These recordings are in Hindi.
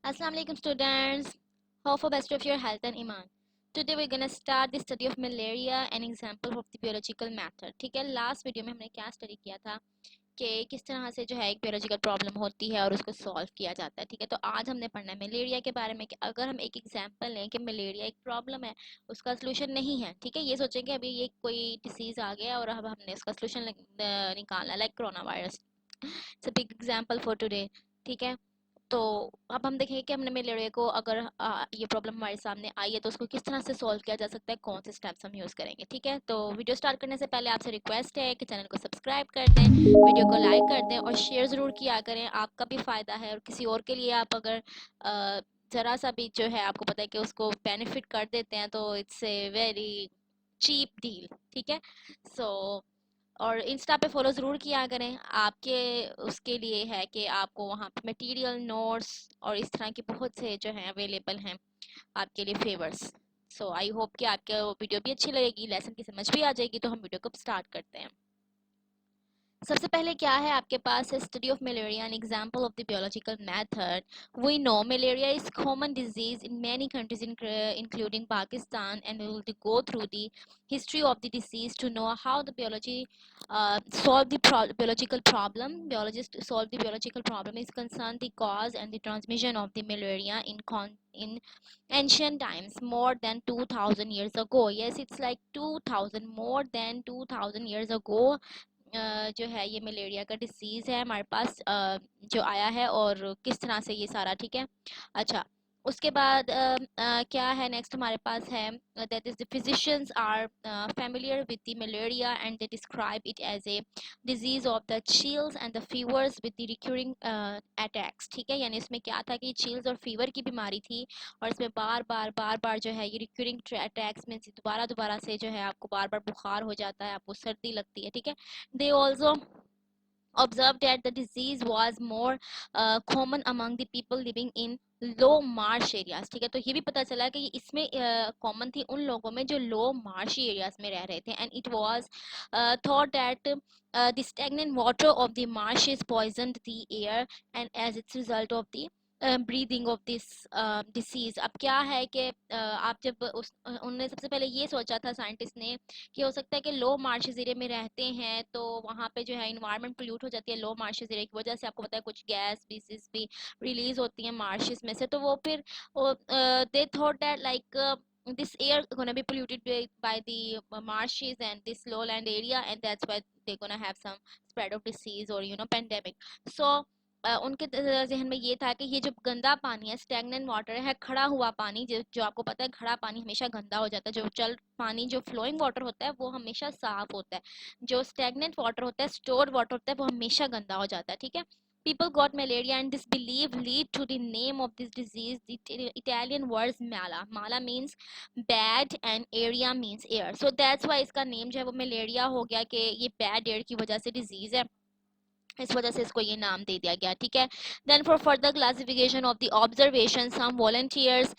Assalamu alaikum students. Hope for best of your health and iman. Today we're gonna start the study of malaria and example of the biological method. ठीक है, लास्ट वीडियो में हमने क्या स्टडी किया था कि किस तरह से जो है एक बियोलॉजिकल प्रॉब्लम होती है और उसको सॉल्व किया जाता है। ठीक है, तो आज हमने पढ़ना है मलेरिया के बारे में कि अगर हम एक एग्जांपल लें कि मलेरिया एक प्रॉब्लम है, उसका सोल्यूशन नहीं है। ठीक है, ये सोचेंगे अभी ये कोई डिसीज आ गया और अब हमने उसका सोल्यूशन निकालना, like corona virus. It's a big example for today. ठीक है, तो अब हम देखेंगे कि हमने मलेरिया को अगर ये प्रॉब्लम हमारे सामने आई है तो उसको किस तरह से सॉल्व किया जा सकता है, कौन से स्टेप्स हम यूज़ करेंगे। ठीक है, तो वीडियो स्टार्ट करने से पहले आपसे रिक्वेस्ट है कि चैनल को सब्सक्राइब कर दें, वीडियो को लाइक कर दें और शेयर ज़रूर किया करें। आपका भी फ़ायदा है और किसी और के लिए आप अगर ज़रा सा भी जो है आपको पता है कि उसको बेनिफिट कर देते हैं तो it's a very cheap deal. ठीक है, सो और इंस्टा पे फॉलो ज़रूर किया करें। आपके उसके लिए है कि आपको वहाँ पे मटेरियल नोट्स और इस तरह के बहुत से जो हैं अवेलेबल हैं आपके लिए फेवर्स। सो आई होप कि आपके वीडियो भी अच्छी लगेगी, लेसन की समझ भी आ जाएगी। तो हम वीडियो को स्टार्ट करते हैं। सबसे पहले क्या है आपके पास है study of malaria an example of the biological method. We know malaria is common disease in many countries including Pakistan and we will go through the history of the disease to know how the biology solve the biological problem. Biologists solve the biological problem is concerned the cause and the transmission of the malaria in ancient times more than 2000 years ago. Yes, it's like 2000, more than 2000 years ago जो है ये मलेरिया का डिसीज़ है हमारे पास जो आया है और किस तरह से ये सारा। ठीक है, अच्छा उसके बाद क्या है नेक्स्ट हमारे पास है that is the physicians are familiar with the malaria and they describe it as a disease of the chills and the fevers with the recurring attacks. ठीक है, यानी इसमें क्या था कि चिल्स और फीवर की बीमारी थी और इसमें बार बार जो है ये रिक्यूरिंग अटैक्स में दोबारा दोबारा से जो है आपको बार बार बुखार हो जाता है, आपको सर्दी लगती है। ठीक है, they also observed that the disease was more common among the people living in low Marsh areas. ठीक है, तो ये भी पता चला कि इसमें कॉमन थी उन लोगों में जो लो मार्शी एरियाज में रह रहे थे and it was thought that the stagnant water of the marshes poisoned the air and as its result of the breathing of this disease. अब क्या है कि आप जब उन्होंने सबसे पहले ये सोचा था साइंटिस्ट ने कि हो सकता है कि लो मार्शेज एरिया में रहते हैं तो वहाँ पे जो है इन्वायरमेंट पोल्यूट हो जाती है लो मार्शेज एरिया की वजह से। आपको पता है कुछ गैस बीसीस भी रिलीज होती हैं मार्शेज में से, तो वो फिर they thought that like this air gonna be polluted by the marshes and this lowland area and that's why they're gonna have some spread of disease or pandemic. So उनके जहन में ये था कि ये जो गंदा पानी है स्टैग्नेंट वाटर है, खड़ा हुआ पानी, जो आपको पता है खड़ा पानी हमेशा गंदा हो जाता है। जो चल पानी जो फ्लोइंग वाटर होता है वो हमेशा साफ होता है, जो स्टैग्नेंट वाटर होता है स्टोर्ड वाटर होता है वो हमेशा गंदा हो जाता है। ठीक है, people got malaria and this belief lead to the name of this disease, the Italian words mala means bad and area means air, so that's why इसका नेम जो है वो मलेरिया हो गया कि ये बैड एयर की वजह से डिजीज है, इस वजह से इसको ये नाम दे दिया गया। ठीक है, then for further classification of the observation some volunteers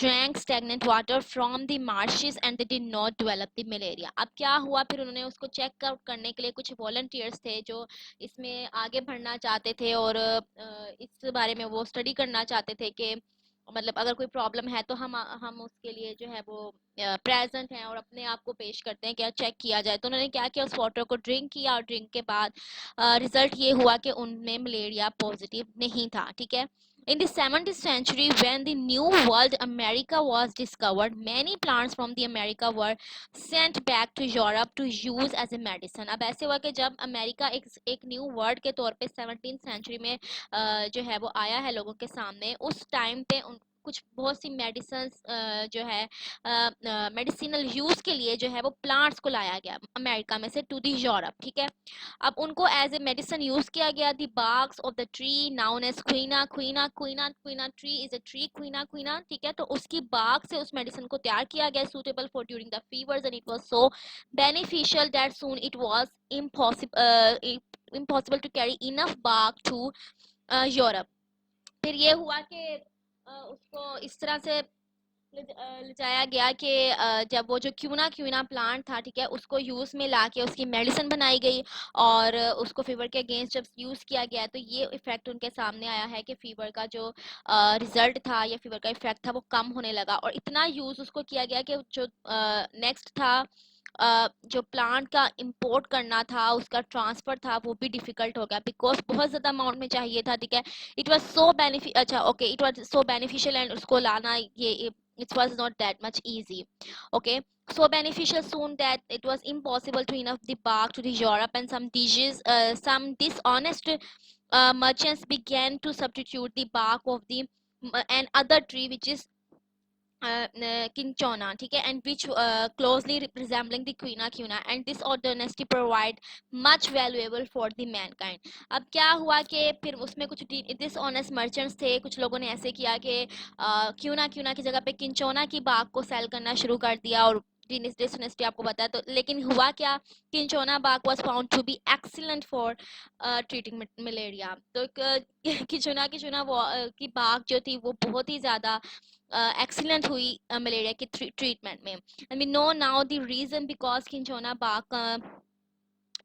drank stagnant water from the marshes and they did not develop the malaria. अब क्या हुआ, फिर उन्होंने उसको चेक आउट करने के लिए कुछ वॉलंटियर्स थे जो इसमें आगे बढ़ना चाहते थे और इस बारे में वो स्टडी करना चाहते थे कि मतलब अगर कोई प्रॉब्लम है तो हम उसके लिए जो है वो प्रेजेंट हैं और अपने आप को पेश करते हैं, क्या चेक किया जाए। तो उन्होंने क्या किया, उस वाटर को ड्रिंक किया और ड्रिंक के बाद रिजल्ट ये हुआ कि उनमें मलेरिया पॉजिटिव नहीं था। ठीक है, in the 17th century when the new world America was discovered, many plants from the America were sent back to Europe to use as a medicine. अब ऐसे हुआ कि जब अमेरिका एक न्यू वर्ल्ड के तौर पे 17th सेंचुरी में जो है वो आया है लोगों के सामने, उस टाइम पे कुछ बहुत सी मेडिसिन जो है मेडिसिनल यूज के लिए जो है वो प्लांट्स को लाया गया अमेरिका में से टू दी यूरोप। ठीक है, अब उनको एज ए मेडिसिन यूज किया गया। The barks of the tree known as quina quina quina quina tree is a tree quina quina. ठीक है, तो उसकी बार्क से उस मेडिसिन को तैयार किया गया suitable for during the fevers and it was so beneficial that soon it was impossible to carry enough bark to Europe. फिर ये हुआ कि उसको इस तरह से ले जाया गया कि जब वो जो क्यूना प्लांट था, ठीक है, उसको यूज़ में ला के उसकी मेडिसिन बनाई गई और उसको फीवर के अगेंस्ट जब यूज़ किया गया तो ये इफ़ेक्ट उनके सामने आया है कि फ़ीवर का जो रिज़ल्ट था या फीवर का इफ़ेक्ट था वो कम होने लगा। और इतना यूज़ उसको किया गया कि जो नेक्स्ट था, जो प्लांट का इंपोर्ट करना था, उसका ट्रांसफ़र था, वो भी डिफ़िकल्ट हो गया बिकॉज़ बहुत ज़्यादा अमाउंट में चाहिए था, ठीक है। इट वाज़ सो अच्छा okay, it was so beneficial and उसको लाना ये it was not that much easy. Okay, so beneficial soon that it was impossible to enough the bark to the Europe, and some dishonest merchants began to substitute the bark of the and other tree which is किंचोना, ठीक है, and which closely resembling the quina cuna, and this honesty provide much valuable for the mankind. अब क्या हुआ कि फिर उसमें कुछ dishonest merchants थे, कुछ लोगों ने ऐसे किया कि क्यूना क्यूना की जगह पे किंचोना की बाग को सेल करना शुरू कर दिया। और डिसनेस्टी आपको पता है, तो लेकिन हुआ क्या, किंचोना बाग was found to be excellent for treating malaria। तो किंचोना की बाग जो थी वो बहुत ही ज़्यादा एक्सीलेंट हुई मलेरिया की ट्रीटमेंट में। And we know now the reason because cinchona bark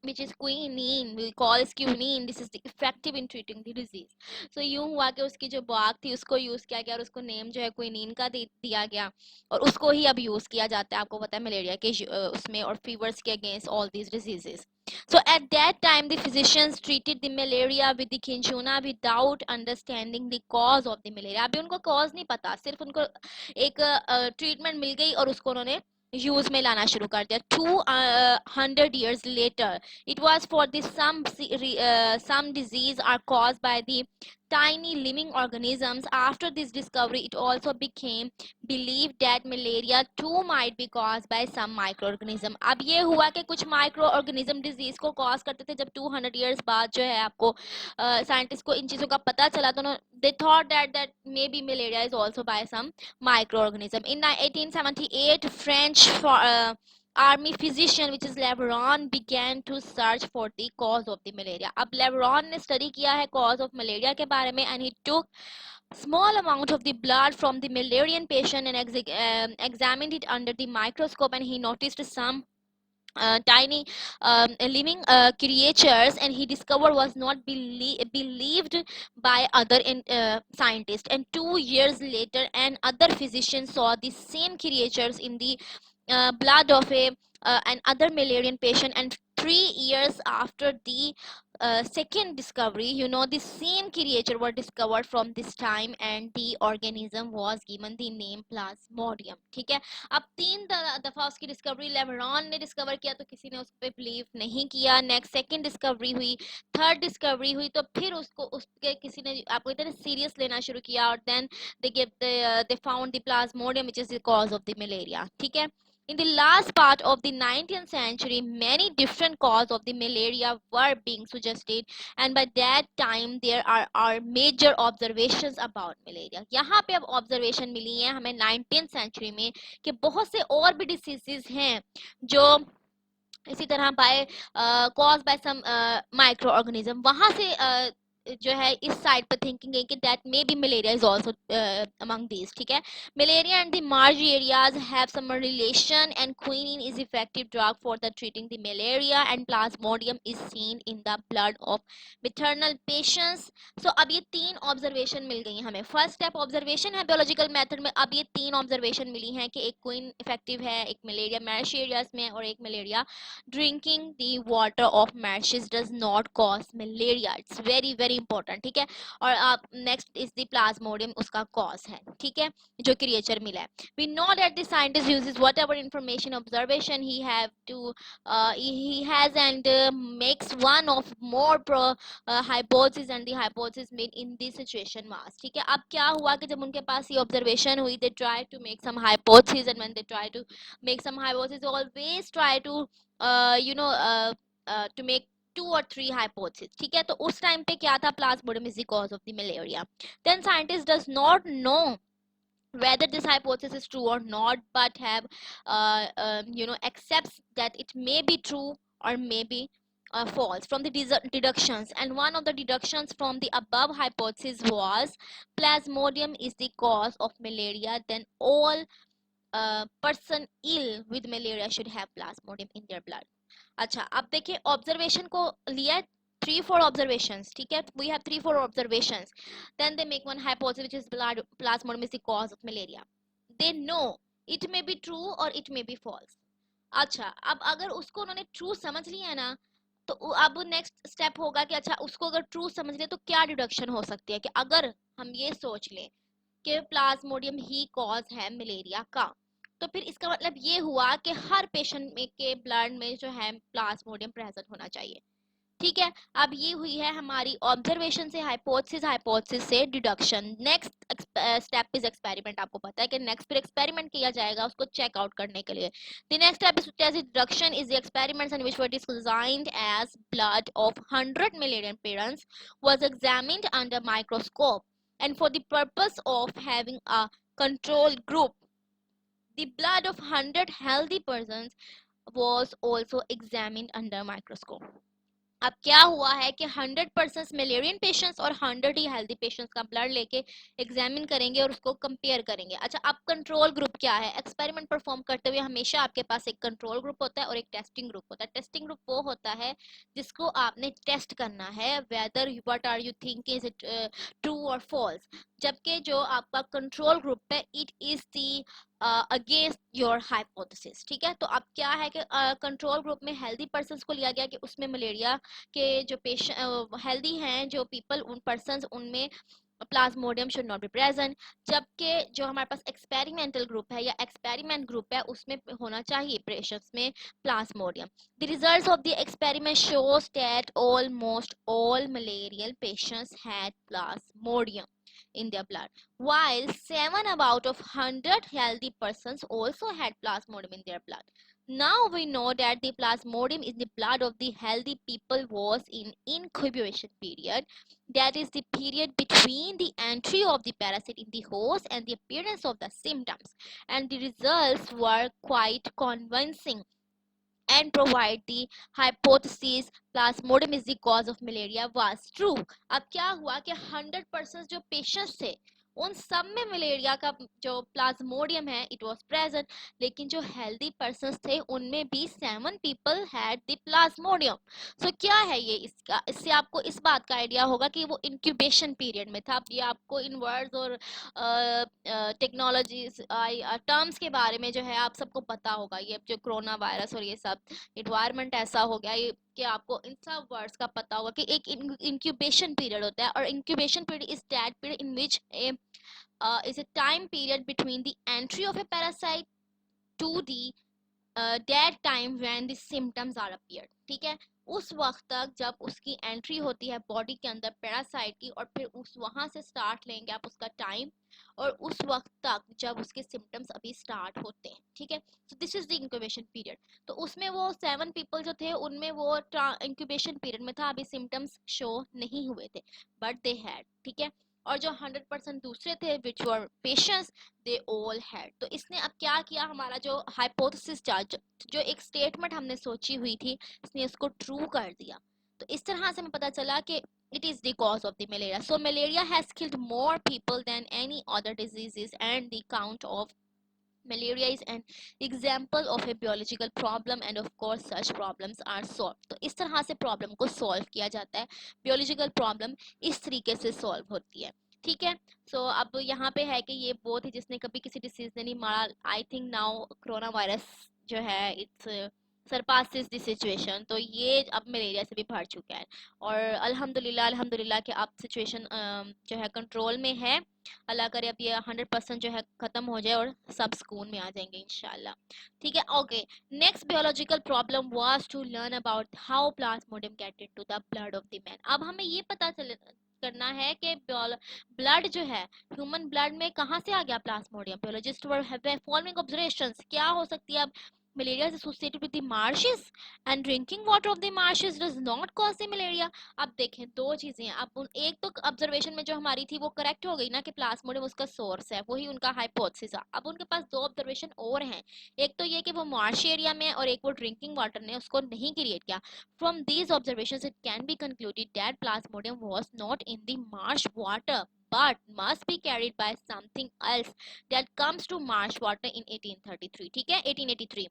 which is quinine, we call as quinine, this is the effective in treating the disease। so यूं हुआ कि उसकी जो बाग थी उसको यूज किया गया और उसको नेम जो है क्विनीन का दिया गया और उसको ही अब यूज किया जाता है, आपको पता है, मलेरिया के उसमें और फीवर्स के against all these diseases. so at that time the physicians treated the malaria with the quinchona without understanding the cause of the malaria। अभी उनको कॉज नहीं पता, सिर्फ उनको एक ट्रीटमेंट मिल गई और उसको उन्होंने यूज में लाना शुरू कर दिया। 200 years later it was for the some disease are caused by the tiny living organisms। after this discovery it also became believed that malaria too might be caused by some microorganism। अब ये हुआ कि कुछ माइक्रोऑर्गेनिज्म डिजीज को कॉज करते थे। जब 200 years बाद जो है आपको साइंटिस्ट को इन चीजों का पता चला तो they thought that maybe malaria is also by some microorganism। in 1878 French army physician which is Leveron began to search for the cause of the malaria। अब लेवरॉन ने स्टडी किया है cause of malaria के बारे में and he took small amount of the blood from the malarian patient and examined it under the microscope, and he noticed some tiny living creatures, and he discovered was not believed by other scientists। and 2 years later another physician saw the same creatures in the blood of an other malarian patient, and 3 years after the second discovery, the same creature were discovered from this time, and the organism was given the name plasmodium। ठीक है, अब तीन दफा उसकी डिस्कवरी लेवरॉन ने डिस्कवर किया तो किसी ने उस पर बिलीव नहीं किया। नेक्स्ट सेकंड डिस्कवरी हुई, थर्ड डिस्कवरी हुई तो फिर उसको उसके किसी ने आपको इतना सीरियस लेना शुरू किया और then they found the plasmodium which is the cause of the malaria. ठीक है, in the last part of the 19th century, many different causes of the malaria were being suggested, and by that time there are major observations about malaria। यहाँ पे अब observation मिली है हमें 19th century में कि बहुत से और भी diseases हैं जो इसी तरह by cause by some micro organism, वहां से जो है इस साइड पर थिंकिंग है कि that may be malaria is also among these. ठीक है, malaria and the marsh areas have some relation, and quinine is effective drug for the treating the malaria, and plasmodium is seen in the blood of maternal patients. So अब ये तीन ऑब्जर्वेशन मिल गई हैं हमें। फर्स्ट स्टेप ऑब्जर्वेशन है बियोलॉजिकल मेथड में, अब ये तीन ऑब्जर्वेशन मिली हैं कि एक क्वीन इफेक्टिव है, एक मलेरिया मैश एरियाज में, और एक malaria drinking the water of marshes does not cause malaria. It's very very important. ठीक है, और आप नेक्स्ट इज द प्लाज्मोडियम, उसका कॉज है। ठीक है, जो क्रिएचर मिला है। We know that the scientist uses whatever information observation he have to he has and makes one of more hypothesis, and the hypothesis made in this situation was। ठीक है, अब क्या हुआ कि जब उनके पास ये ऑब्जर्वेशन हुई, they try to make some hypothesis, and when they try to make some hypothesis they always try to to make 2 or 3 hypotheses। ठीक है, तो उस टाइम पे क्या था, plasmodium is the cause of the malaria. Then scientist does not know whether this hypothesis is true or not, but have accepts that it may be true or maybe false from the deductions, and one of the deductions from the above hypothesis was plasmodium is the cause of malaria, then all person ill with malaria should have plasmodium in their blood. अच्छा, अब देखिए ऑब्जर्वेशन को लिया 3-4 observations, ठीक है, we have 3-4 observations, then they make one hypothesis which is blood plasmodium is the cause of malaria. They know it may be true or it may be false. अच्छा, अब अगर उसको उन्होंने ट्रू समझ लिया है ना, तो अब नेक्स्ट स्टेप होगा कि अच्छा उसको अगर ट्रू समझ लिया तो क्या डिडक्शन हो सकती है, कि अगर हम ये सोच लें कि प्लाज्मोडियम ही कॉज है मलेरिया का, तो फिर इसका मतलब ये हुआ कि हर पेशेंट में के ब्लड में जो है प्लाज्मोडियम प्रेजेंट होना चाहिए, ठीक है। अब ये हुई है हमारी ऑब्जर्वेशन से हाइपोथेसिस, हाइपोथेसिस से deduction. Next step is experiment. आपको पता है कि नेक्स्ट फिर एक्सपेरिमेंट किया जाएगा उसको चेक आउट करने के लिए। The next step is deduction is the experiments in which were designed as blood of 100 million parents was examined under microscope and for the purpose of having a control group, the blood of 100 healthy persons was also examined under microscope. अब क्या हुआ है कि 100% मलेरियन पेशेंट्स और 100 ही हेल्दी पेशेंट्स का ब्लड लेके एग्जामिन करेंगे और उसको कंपेयर करेंगे। अच्छा, अब कंट्रोल ग्रुप क्या है? एक्सपेरिमेंट परफॉर्म करते हुए हमेशा आपके पास एक कंट्रोल ग्रुप होता है और एक टेस्टिंग ग्रुप होता है। टेस्टिंग ग्रुप वो होता है जिसको आपने टेस्ट करना है whether what are you thinking is it true और फॉल्स, जबकि जो आपका कंट्रोल ग्रुप है it is the against your hypothesis, ठीक है। तो अब क्या है कि कंट्रोल ग्रुप में हेल्दी पर्सन्स को लिया गया कि उसमें मलेरिया के जो पेशेंट हेल्दी हैं जो पीपल उन पर्सन्स उनमें Plasmodium should not be present, जबकि जो हमारे पास एक्सपेरिमेंटल ग्रुप है या एक्सपेरिमेंट ग्रुप है उसमें होना चाहिए पेशेंट्स में Plasmodium. The results of the experiment shows that almost all malarial patients had Plasmodium in their blood, while 7 out of 100 healthy persons also had plasmodium in their blood. Now we know that the plasmodium in the blood of the healthy people was in incubation period, that is the period between the entry of the parasite in the host and the appearance of the symptoms, and the results were quite convincing and provide the hypothesis plasmodium is the cause of malaria was true. अब क्या हुआ कि 100% जो पेशेंट्स थे उन सब में मलेरिया का जो प्लाज्मोडियम है इट वाज प्रेजेंट, लेकिन जो हेल्दी पर्सन्स थे उनमें भी 7 पीपल हैड द प्लाज्मोडियम। सो क्या है ये, इसका इससे आपको इस बात का आइडिया होगा कि वो इंक्यूबेशन पीरियड में था। अब ये आपको इन वर्ड्स और टेक्नोलॉजीज टर्म्स के बारे में जो है आप सबको पता होगा, ये जो कोरोना वायरस और ये सब इन्वायरमेंट ऐसा हो गया ये कि आपको इन सब वर्ड्स का पता होगा कि एक इंक्यूबेशन पीरियड होता है, और incubation period is that period in which is a time period between the entry of a parasite to the that time when the symptoms are appeared, ठीक है। उस वक्त तक जब उसकी एंट्री होती है बॉडी के अंदर पैरासाइट की, और फिर उस वहां से स्टार्ट लेंगे आप उसका टाइम, और उस वक्त तक जब उसके सिम्टम्स अभी स्टार्ट होते हैं, ठीक है। So this is the incubation period. तो उसमें वो 7 पीपल जो थे उनमें वो इंक्यूबेशन पीरियड में था, अभी सिम्टम्स शो नहीं हुए थे बट दे हैड, ठीक है। और जो 100% दूसरे थे विच वर पेशेंट्स दे ऑल हैड। तो इसने अब क्या किया, हमारा जो हाइपोथेसिस जो एक स्टेटमेंट हमने सोची हुई थी इसने इसको ट्रू कर दिया। तो इस तरह से हमें पता चला कि it is the cause of the malaria. So malaria has killed more people than any other diseases, and the count of malaria is an example of a biological problem, and of course such problems are solved. तो इस तरह से प्रॉब्लम को सॉल्व किया जाता है, बियोलॉजिकल प्रॉब्लम इस तरीके से सॉल्व होती है, ठीक है। सो अब यहाँ पे है कि ये वो थी जिसने कभी किसी डिसीज ने नहीं मारा। I think now corona virus जो है इट्स सरपासिस द सिचुएशन, तो ये अब मलेरिया से भी बढ़ चुका है, और अल्हम्दुलिल्लाह अल्हम्दुलिल्लाह कि अब सिचुएशन जो है कंट्रोल में है। अल्लाह करे अब ये 100% जो है खत्म हो जाए और सब सुकून में आ जाएंगे इंशाल्लाह, ठीक है। Okay, next biological problem was to learn about how plasmodium get into the blood of the man. अब हमें ये पता चल करना है कि ब्लड जो है ह्यूमन ब्लड में कहाँ से आ गया Plasmodium. Biologist were have following observations, क्या हो सकती है अब malaria is associated with the marshes and drinking water of the marshes does not cause the malaria. अब देखें दो चीजें हैं, अब एक तो ऑब्जर्वेशन में जो हमारी थी वो करेक्ट हो गई ना कि प्लाज्मोडियम उसका सोर्स है, वही उनका हाइपोथेसिस है। अब उनके पास दो ऑब्जर्वेशन और हैं, एक तो ये कि वो मार्श एरिया में और एक वो ड्रिंकिंग वाटर ने उसको नहीं क्रिएट किया। From these observations it can be concluded that Plasmodium was not in the Marsh water but must be carried by something else that comes to marsh water in 1833। ठीक है, 1883।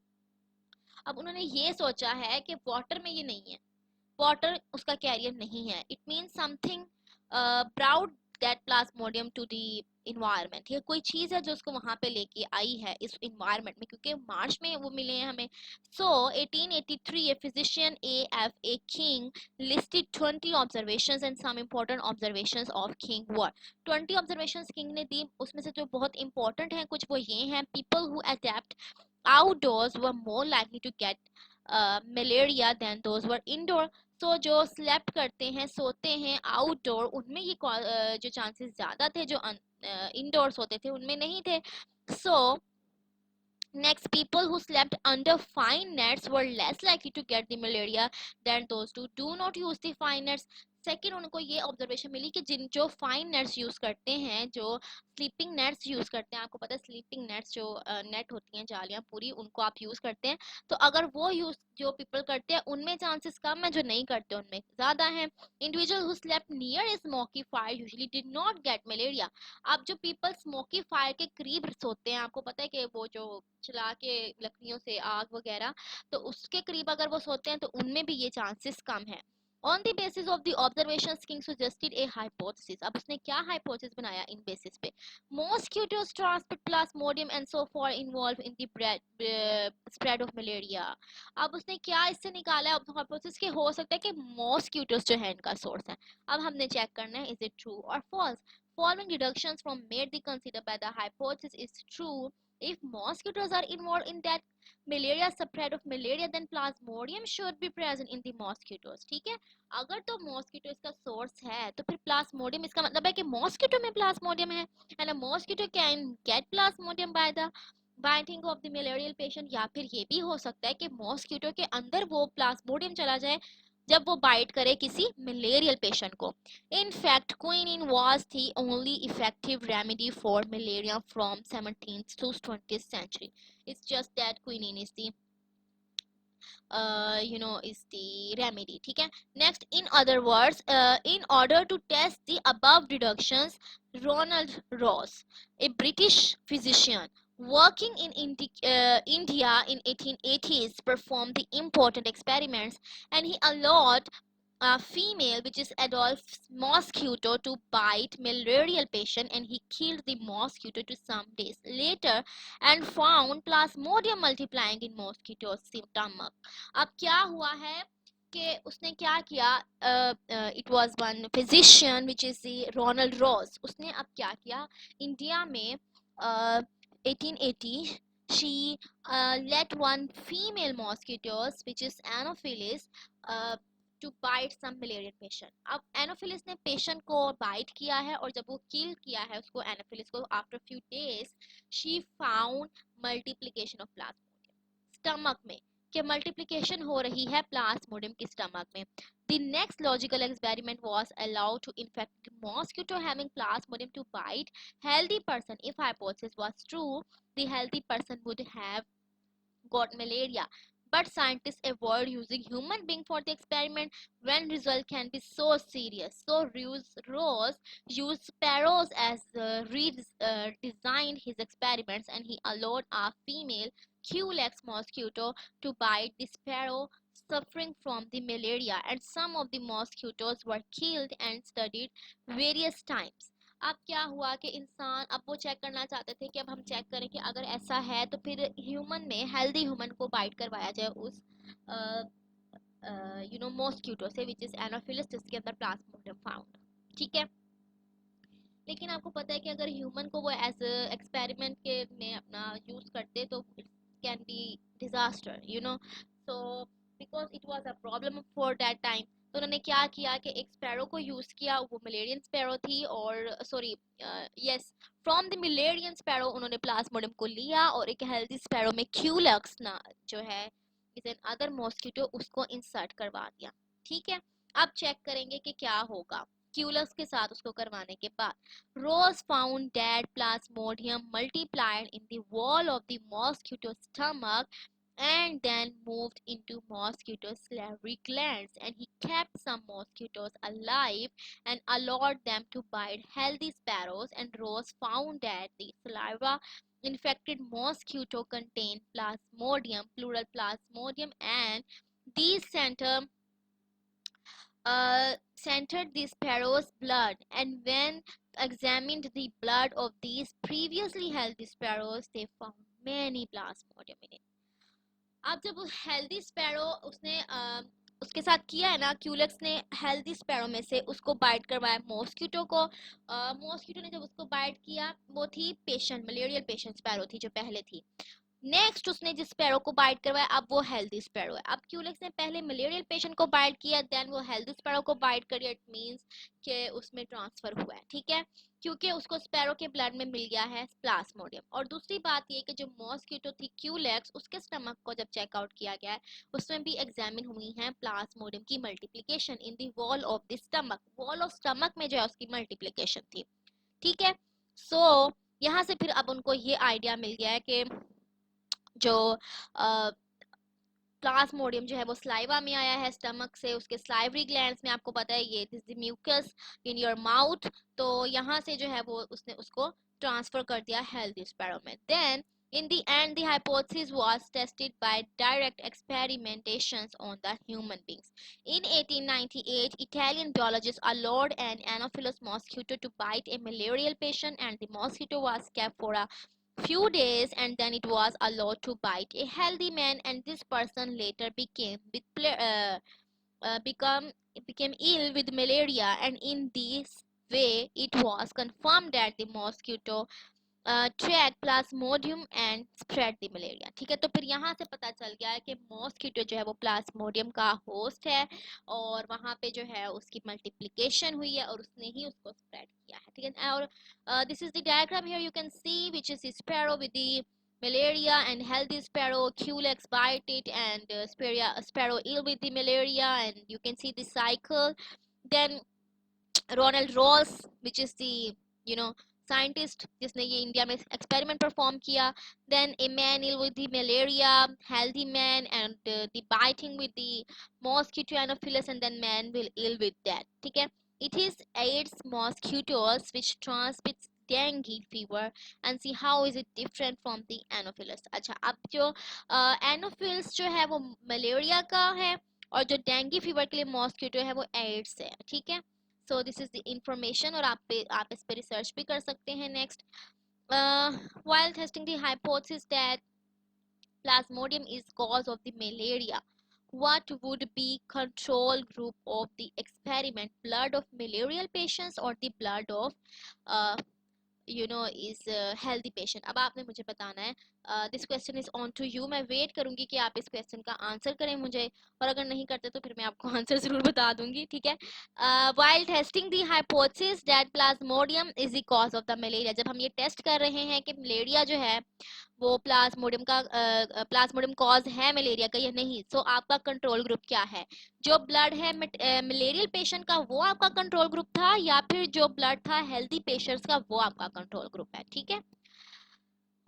अब उन्होंने ये सोचा है कि वाटर में ये नहीं है, वाटर उसका कैरियर नहीं है, it mean something brought that plasmodium to the environment. ये कोई चीज है जो उसको वहां पे लेके आई है इस इन्वायरमेंट में, क्योंकि मार्च में वो मिले हैं हमें। So 1883 a physician A.F.A. King listed 20 observations and some important observations of King were. 20 observations King ने दी, उसमें से जो बहुत इंपॉर्टेंट हैं कुछ वो ये हैं, people who adapt outdoors were more likely to get malaria than those were indoor। तो जो स्लेप्ट करते हैं, सोते हैं आउटडोर, उनमें ये जो चांसेस ज्यादा थे, जो इंडोर्स होते थे उनमें नहीं थे। सो next, people who slept under fine nets were less likely to get the malaria than those who do not use the fine nets। Second, उनको ये ऑब्जर्वेशन मिली कि जिन जो फाइन नेट्स यूज करते हैं, जो स्लीपिंग नेट्स यूज करते हैं, आपको पता है स्लीपिंग नेट्स जो नेट होती हैं, जालियां पूरी, उनको आप यूज करते हैं, तो अगर वो यूज जो पीपल करते हैं उनमें चांसेस कम है, जो नहीं करते उनमें ज्यादा है। Individual who slept near A smoky fire usually did not gate malaria. अब जो पीपल स्मोकी फायर के करीब सोते हैं, आपको पता है कि वो जो चला के लकड़ियों से आग वगैरह, तो उसके करीब अगर वो सोते हैं तो उनमें भी ये चांसेस कम है। On the basis of the observations, King suggested a hypothesis। अब उसने क्या hypothesis बनाया इन basis पे? Mosquitoes transmit plasmodium and so far involved in the spread of malaria। अब उसने क्या इससे निकाला है hypothesis कि हो सकता है कि mosquitoes जो है इनका source है। अब हमने चेक करना है is it true or false। Following deductions from made the consider by the hypothesis is true if mosquitoes are involved in that malaria spread of malaria then plasmodium should be present in the mosquitoes। ठीक है, अगर तो मॉस्किटो इसका सोर्स है तो फिर प्लाज्मोडियम, इसका मतलब है कि मॉस्किटो में प्लाज्मोडियम है, and mosquito can get Plasmodium by the biting of the malarial patient. या फिर ये भी हो सकता है कि मॉस्किटो के अंदर वो प्लाज्मोडियम चला जाए जब वो बाइट करे किसी मलेरियल पेशेंट को। In fact, quinine was the only effective remedy for malaria from 17th to 20th century। It's just that quinine is the is the remedy। ठीक है, next, in other words, in order to test the above deductions, Ronald Ross, a British physician working in India in 1880s, performed the important experiments, and he allowed a female, which is adult mosquito, to bite malarial patient, and he killed the mosquito to some days later and found plasmodium multiplying in mosquito's stomach। अब क्या हुआ है कि उसने क्या किया, it was one physician which is the Ronald Ross. उसने अब क्या किया, इंडिया में 1880 she let one female mosquitoes which is anopheles to bite some malarial patient। अब एनोफिलिस ने पेशेंट को बाइट किया है और जब वो किल किया है उसको एनोफिलिस को, after few days she found multiplication of Plasmodium stomach में, कि मल्टीप्लिकेशन हो रही है प्लाज्मोडियम के स्टमक में। The next logical experiment was allowed to infect mosquito having plasmodium to bite healthy person। If hypothesis was true, the healthy person would have got malaria, but scientists avoid using human being for the experiment when result can be so serious। So Rose used sparrows as designed his experiments, and he allowed a female Culex mosquito to bite the sparrow suffering from the malaria, and some of the mosquitoes were killed and studied various times। अब क्या हुआ कि इंसान, अब वो चेक करना चाहते थे कि अब हम चेक करें कि अगर ऐसा है तो फिर ह्यूमन में, हेल्दी ह्यूमन को बाइट करवाया जाए उस मॉस्किटो से विच इज एनोफिलिस, जिसके अंदर प्लाज्मोडियम फाउंड। ठीक है, लेकिन आपको पता है कि अगर ह्यूमन को वो एज एक्सपेरिमेंट के में अपना यूज करते तो it can be disaster, so because it was a problem for that time. तो उन्होंने क्या किया कि एक स्पैरो को यूज़ किया, वो मलेरियन स्पैरो थी, और sorry yes, from the Mullerian sparrow उन्होंने प्लाज्मोडियम को लिया और एक हेल्दी स्पैरो में क्यूलक्स ना जो है इज एन अदर मॉस्किटो उसको इंसर्ट करवा दिया। ठीक है, अब चेक करेंगे कि क्या होगा क्यूलक्स के साथ उसको करवाने के बाद। Ross found that plasmodium multiplied in the wall of the mosquito stomach and then moved into mosquito salivary glands, and he kept some mosquitoes alive and allowed them to bite healthy sparrows, and Rose found that the saliva infected mosquito contained plasmodium, plural plasmodium, and these centered the sparrow's blood, and when examined the blood of these previously healthy sparrows they found many plasmodium in it। अब जब हेल्दी स्पैरो उसने उसके साथ किया है ना, क्यूलेक्स ने हेल्दी स्पैरो में से उसको बाइट करवाया मॉस्किटो को। मॉस्किटो ने जब उसको बाइट किया, वो थी पेशेंट, मलेरियल पेशेंट स्पैरो थी जो पहले थी। नेक्स्ट उसने जिस स्पैरो को बाइट करवाया अब वो हेल्दी स्पैरो है। अब क्यूलेक्स ने पहले मलेरियल पेशेंट को बाइट किया, देन वो हेल्दी स्पैरो को बाइट करिए, इट मींस कि उसमें ट्रांसफर हुआ है। ठीक है, क्योंकि उसको स्पैरो के ब्लड में मिल गया है प्लाज्मोडियम। और दूसरी बात ये कि जो मॉस्किटो थी क्यूलेक्स, उसके स्टमक को जब चेकआउट किया गया है उसमें भी एग्जामिन हुई है प्लाज्मोडियम की multiplication in the wall of the stomach. Wall of stomach में जो है उसकी मल्टीप्लिकेशन थी। ठीक है, सो यहाँ से फिर अब उनको ये आइडिया मिल गया है कि जो प्लाज्मोडियम जो है वो स्लाइवा में आया है स्टमक से, उसके स्लाइवरी ग्लैंड्स में, आपको पता है ये this the mucus in your mouth. तो यहाँ से जो है वो उसने उसको ट्रांसफर कर दिया हेल्दी स्पैरो में। देन in the end the hypothesis was tested by direct experimentations on the human beings. In 1898 Italian biologists allowed an anopheles mosquito to bite a malarial patient, and the mosquito was kept for a few days and then it was allowed to bite a healthy man, and this person later become became ill with malaria, and in this way it was confirmed that the mosquito track Plasmodium and spread the malaria. ठीक है, तो फिर यहाँ से पता चल गया है कि मॉस्किटो जो है वो प्लाज्मोडियम का होस्ट है और वहाँ पे जो है उसकी मल्टीप्लिकेशन हुई है और उसने ही उसको स्प्रेड किया है। ठीक है, और this is the diagram here you can see which is sparrow with the malaria and healthy sparrow, culex bite it, and sparrow ill with the malaria, and you can see the cycle. Then Ronald Ross which is the you know scientist जिसने ये इंडिया में एक्सपेरिमेंट परफॉर्म किया। Then a man ill with the malaria, healthy man, and the biting with the mosquito anopheles, and then man will ill with that. ठीक है, it is Aedes mosquitoes which transmits dengue fever, and see how is it different from the anopheles। अच्छा, अब जो एनोफिल्स जो है वो मलेरिया का है और जो डेंगू फीवर के लिए मॉस्किटो है वो एड्स है। ठीक है, so this is the information, और आप इस पे रिसर्च भी कर सकते हैं। Next, while testing the hypothesis that plasmodium is cause of the malaria, what would be control group of the experiment, blood of malarial patients or the blood of uh, is healthy patient. अब आपने मुझे बताना है, this question is on to you. मैं वेट करूंगी कि आप इस क्वेश्चन का आंसर करें मुझे, और अगर नहीं करते तो फिर मैं आपको आंसर जरूर बता दूंगी। ठीक है, while testing the hypothesis that Plasmodium is the cause of the malaria, जब हम ये टेस्ट कर रहे हैं कि मलेरिया जो है वो प्लाज्मोडियम कॉज है मलेरिया का या नहीं, सो आपका कंट्रोल ग्रुप क्या है? जो ब्लड है मलेरियल पेशेंट का वो आपका कंट्रोल ग्रुप था, या फिर जो ब्लड था हेल्दी पेशेंट्स का वो आपका कंट्रोल ग्रुप है। ठीक है,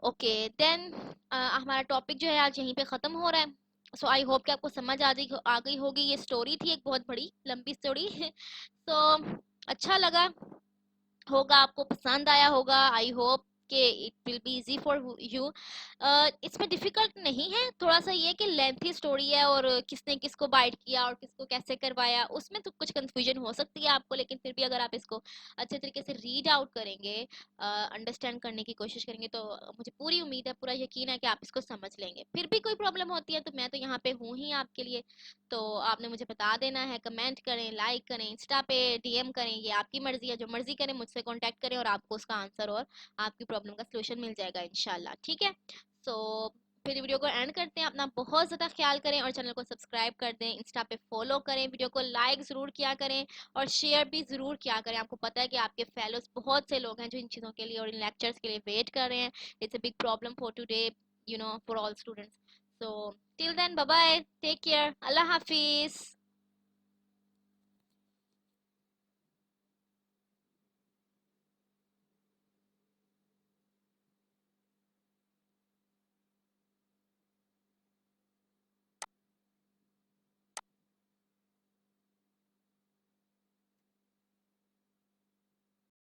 ओके, देन हमारा टॉपिक जो है आज यहीं पे ख़त्म हो रहा है। सो आई होप कि आपको समझ आ गई होगी। ये स्टोरी थी एक बहुत बड़ी लंबी स्टोरी। सो अच्छा लगा होगा, आपको पसंद आया होगा, आई होप कि it will be easy for you. इसमें डिफिकल्ट नहीं है, थोड़ा सा ये कि लेंथी स्टोरी है और किसने किसको बाइट किया और किसको कैसे करवाया उसमें तो कुछ कंफ्यूजन हो सकती है आपको, लेकिन फिर भी अगर आप इसको अच्छे तरीके से रीड आउट करेंगे, अंडरस्टैंड करने की कोशिश करेंगे, तो मुझे पूरी उम्मीद है, पूरा यकीन है कि आप इसको समझ लेंगे। फिर भी कोई प्रॉब्लम होती है तो मैं तो यहाँ पे हूँ ही आपके लिए, तो आपने मुझे बता देना है, कमेंट करें, लाइक करें, इंस्टा पे डीएम करें, ये आपकी मर्जी है, जो मर्जी करें मुझसे कांटेक्ट करें और आपको उसका आंसर और आपकी प्रॉब्लम का सलूशन मिल जाएगा इंशाल्लाह। ठीक है, सो फिर वीडियो को एंड करते हैं। अपना बहुत ज़्यादा ख्याल करें और चैनल को सब्सक्राइब कर दें, इंस्टा पे फॉलो करें, वीडियो को लाइक ज़रूर किया करें और शेयर भी ज़रूर किया करें। आपको पता है कि आपके फेलोज बहुत से लोग हैं जो इन चीज़ों के लिए और इन लेक्चर्स के लिए वेट कर रहे हैं। It's a big problem for today, for all students. So till then, bye bye, take care, अल्लाह हाफिज़।